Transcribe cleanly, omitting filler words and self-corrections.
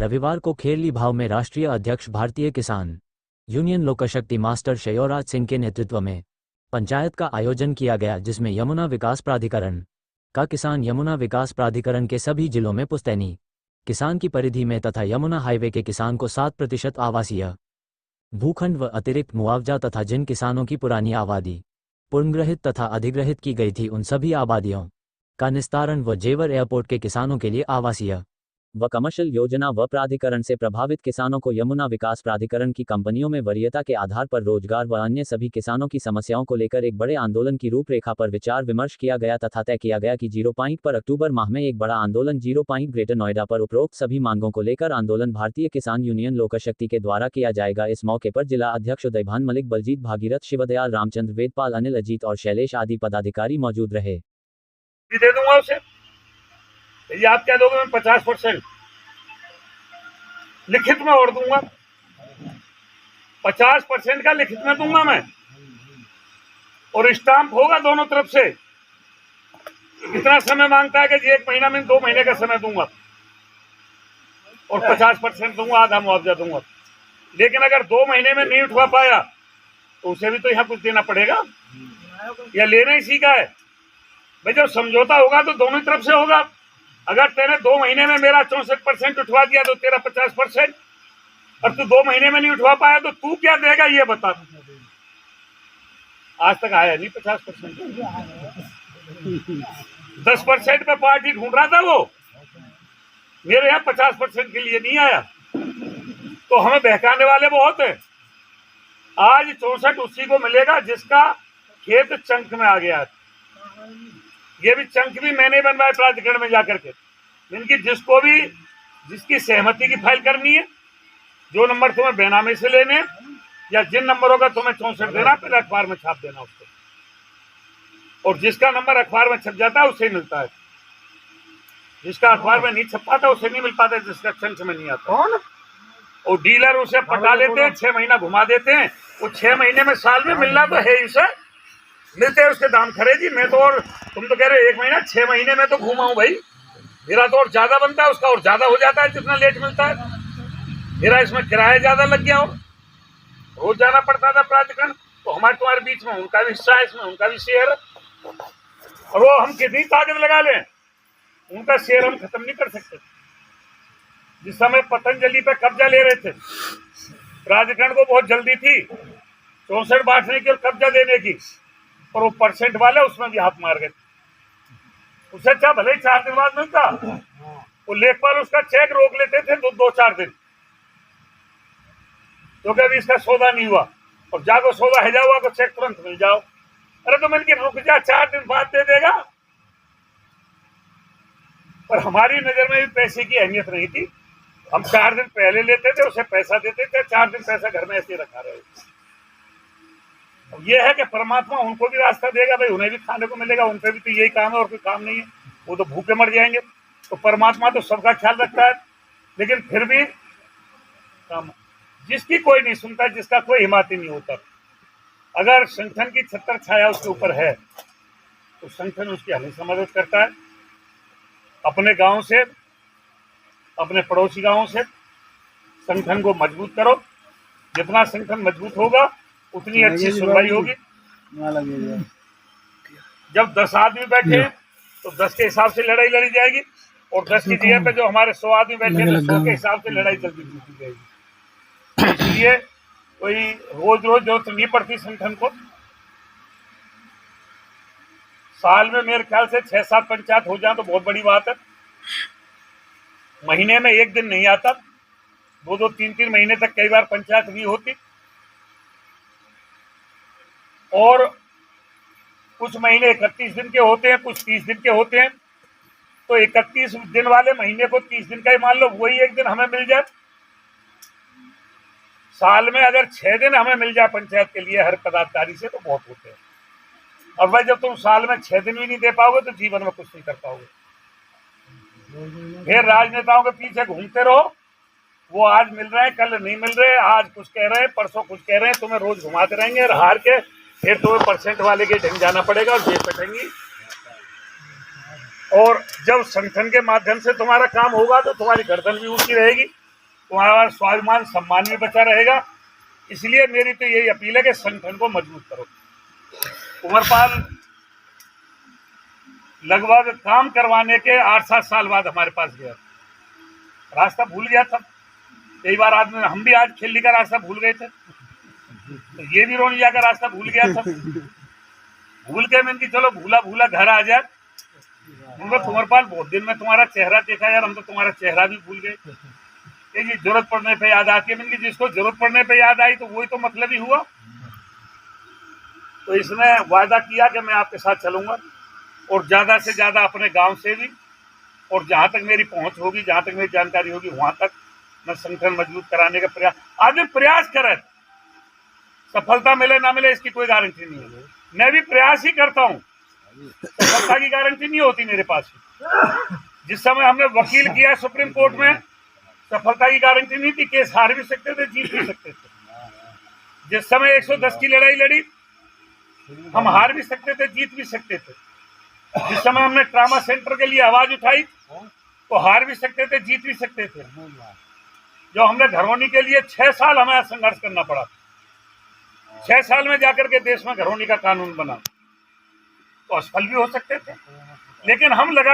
रविवार को खेरली भाव में राष्ट्रीय अध्यक्ष भारतीय किसान यूनियन लोकशक्ति मास्टर शयोराज सिंह के नेतृत्व में पंचायत का आयोजन किया गया, जिसमें यमुना विकास प्राधिकरण का किसान यमुना विकास प्राधिकरण के सभी जिलों में पुश्तैनी किसान की परिधि में तथा यमुना हाईवे के किसान को 7% आवासीय भूखंड व अतिरिक्त मुआवजा तथा जिन किसानों की पुरानी आबादी पुनर्ग्रहित तथा अधिग्रहित की गई थी उन सभी आबादियों का निस्तारण व जेवर एयरपोर्ट के किसानों के लिए आवासीय व कमर्शियल योजना व प्राधिकरण से प्रभावित किसानों को यमुना विकास प्राधिकरण की कंपनियों में वरीयता के आधार पर रोजगार व अन्य सभी किसानों की समस्याओं को लेकर एक बड़े आंदोलन की रूपरेखा पर विचार विमर्श किया गया तथा तय किया गया कि 0 पर अक्टूबर माह में एक बड़ा आंदोलन 0 ग्रेटर नोएडा पर उपरोक्त सभी मांगों को लेकर आंदोलन भारतीय किसान यूनियन लोकशक्ति के द्वारा किया जाएगा। इस मौके पर जिला अध्यक्ष उदयभान मलिक, बलजीत भागीरथ, शिवदयाल, रामचंद्र, वेदपाल, अनिल, अजीत और शैलेश आदि पदाधिकारी मौजूद रहे। दे दूंगा उसे, ये आप क्या दोगे? मैं 50% लिखित में और दूंगा, 50% का लिखित में दूंगा मैं, और स्टाम्प होगा दोनों तरफ से। इतना समय मांगता है कि 1 महीना में 2 महीने का समय दूंगा और 50% दूंगा, आधा मुआवजा दूंगा। लेकिन अगर 2 महीने में नहीं उठवा पाया तो उसे भी तो यहाँ कुछ देना पड़ेगा, या लेना ही सीखा है भाई। जब समझौता होगा तो दोनों तरफ से होगा। अगर तेरे 2 महीने में मेरा 64% उठवा दिया तो तेरा 50%, और तू 2 महीने में नहीं उठवा पाया तो तू क्या देगा ये बता। आज तक आया नहीं 50%, 10% पे पार्टी ढूंढ रहा था वो, मेरे यहाँ 50% के लिए नहीं आया। तो हमें बहकाने वाले बहुत हैं। आज 64 उसी को मिलेगा जिसका खेत चंक में आ गया है। ये भी चंक भी मैंने बनवाए प्राधिकरण में जाकर के, इनकी जिसकी सहमति की फाइल करनी है, जो नंबर तुम्हें बेनामी से लेने या जिन नंबरों का तुम्हें 64 देना, पहले अखबार में छाप देना उसको, और जिसका नंबर अखबार में छप जाता है उसे ही मिलता है। जिसका अखबार में नहीं छप पाता उसे नहीं मिल पाता, जिसका चंक में नहीं आता। और डीलर उसे पटा लेते हैं, 6 महीना घुमा देते हैं। वो 6 महीने में, साल में मिलना तो है, इसे मिलते हैं उसके दाम खरे जी। मैं तो, और तुम तो कह रहे 1 महीना, 6 महीने में तो घूमा हूं भाई। मेरा तो और ज्यादा बनता है, उसका और ज्यादा हो जाता है जितना लेट मिलता है। मेरा इसमें किराया ज्यादा लग गया हो, रोज जाना पड़ता था प्राधिकरण। तो हमारे तुम्हारे बीच में उनका भी हिस्सा है, इसमें उनका भी शेयर है। और वो हम कितनी ताकत लगा लें, उनका शेयर हम खत्म नहीं कर सकते। जिस समय पतंजलि पे कब्जा ले रहे थे, प्राधिकरण को बहुत जल्दी थी 64 बांटने की और कब्जा देने की, और वो परसेंट वाले उसमें भी हाथ मार गए। उसे अच्छा भले ही 4 दिन बाद मिलता, वो लेखपाल उसका चेक रोक लेते थे 2-4 दिन, क्योंकि अभी इसका सौदा नहीं हुआ, और जाको सौदा है हुआ तो चेक तुरंत मिल जाओ। अरे तो मैंने रुक जा, 4 दिन बाद दे देगा। पर हमारी नजर में भी पैसे की अहमियत नहीं थी। हम 4 दिन पहले लेते थे, उसे पैसा देते थे, 4 दिन पैसा घर में ऐसे रखा रहे। ये है कि परमात्मा उनको भी रास्ता देगा भाई, उन्हें भी खाने को मिलेगा। उनपे भी तो यही काम है और कोई काम नहीं है, वो तो भूखे मर जाएंगे। तो परमात्मा तो सबका ख्याल रखता है, लेकिन फिर भी काम जिसकी कोई नहीं सुनता, जिसका कोई हिम्मती नहीं होता। अगर संगठन की छत्र छाया उसके ऊपर है तो संगठन उसकी हमेशा मदद करता है। अपने गांव से, अपने पड़ोसी गांवों से संगठन को मजबूत करो। जितना संगठन मजबूत होगा उतनी अच्छी सुनवाई होगी। जब 10 आदमी बैठे हैं तो 10 के हिसाब से लड़ाई लड़ी जाएगी, और 10 की जगह पे जो हमारे 100 आदमी बैठे हैं 100 के हिसाब से लड़ाई जल्दी जीती जाएगी। इसलिए कोई रोज जरूरत नहीं पड़ती संगठन को। साल में मेरे ख्याल से 6-7 पंचायत हो जाए तो बहुत बड़ी बात है। महीने में 1 दिन नहीं आता, 2-2, 3-3 महीने तक कई बार पंचायत नहीं होती। और कुछ महीने 31 दिन के होते हैं, कुछ 30 दिन के होते हैं। तो 31 दिन वाले महीने को 30 दिन का ही मान लो, वही 1 दिन हमें मिल जाए। साल में अगर 6 दिन हमें मिल जाए पंचायत के लिए हर पदाधिकारी से तो बहुत होते हैं। और भाई जब तुम साल में 6 दिन भी नहीं दे पाओगे तो जीवन में कुछ नहीं कर पाओगे। फिर राजनेताओं के पीछे घूमते रहो, वो आज मिल रहे हैं, कल नहीं मिल रहे, आज कुछ कह रहे हैं, परसों कुछ कह रहे हैं, तुम्हें रोज घुमाते रहेंगे, और हार के फिर तुम्हें परसेंट वाले के ढंग जाना पड़ेगा और जेब कटेंगी। और जब संगठन के माध्यम से तुम्हारा काम होगा तो तुम्हारी गर्दन भी ऊंची रहेगी, तुम्हारा स्वाभिमान सम्मान भी बचा रहेगा। इसलिए मेरी तो यही अपील है कि संगठन को मजबूत करो। उमरपाल लगभग काम करवाने के 8-7 साल बाद हमारे पास गया, रास्ता भूल गया था। कई बार आदमी, हम भी आज खेलने का रास्ता भूल गए थे, तो ये भी रोनिया का रास्ता भूल गया था। भूल के मैंने कि चलो भूला भूला घर आ जाए। उमरपाल बहुत दिन में तुम्हारा चेहरा देखा यार, हम तो तुम्हारा चेहरा भी भूल गए। ये जरूरत पड़ने पे याद आती है। मैंने जिसको जरूरत पड़ने पे याद आई तो वही तो मतलब ही हुआ। तो इसने वायदा किया कि मैं आपके साथ चलूंगा और ज्यादा से ज्यादा अपने गांव से भी, और जहां तक मेरी पहुंच होगी, जहां तक मेरी जानकारी होगी, वहां तक मैं संगठन मजबूत कराने का प्रयास, आगे प्रयास करें। सफलता मिले ना मिले इसकी कोई गारंटी नहीं है। मैं भी प्रयास ही करता हूं, सफलता की गारंटी नहीं होती मेरे पास। जिस समय हमने वकील किया सुप्रीम कोर्ट में, सफलता की गारंटी नहीं थी। केस हार भी सकते थे, जीत भी सकते थे। जिस समय 110 की लड़ाई लड़ी, हम हार भी सकते थे, जीत भी सकते थे। जिस समय हमने ट्रामा सेंटर के लिए आवाज उठाई तो हार भी सकते थे, जीत भी सकते थे। जो हमने घरौनी के लिए 6 साल हमें संघर्ष करना पड़ा, 6 साल में जाकर के देश में घरौनी का कानून बना, तो असफल भी हो सकते थे, लेकिन हम लगा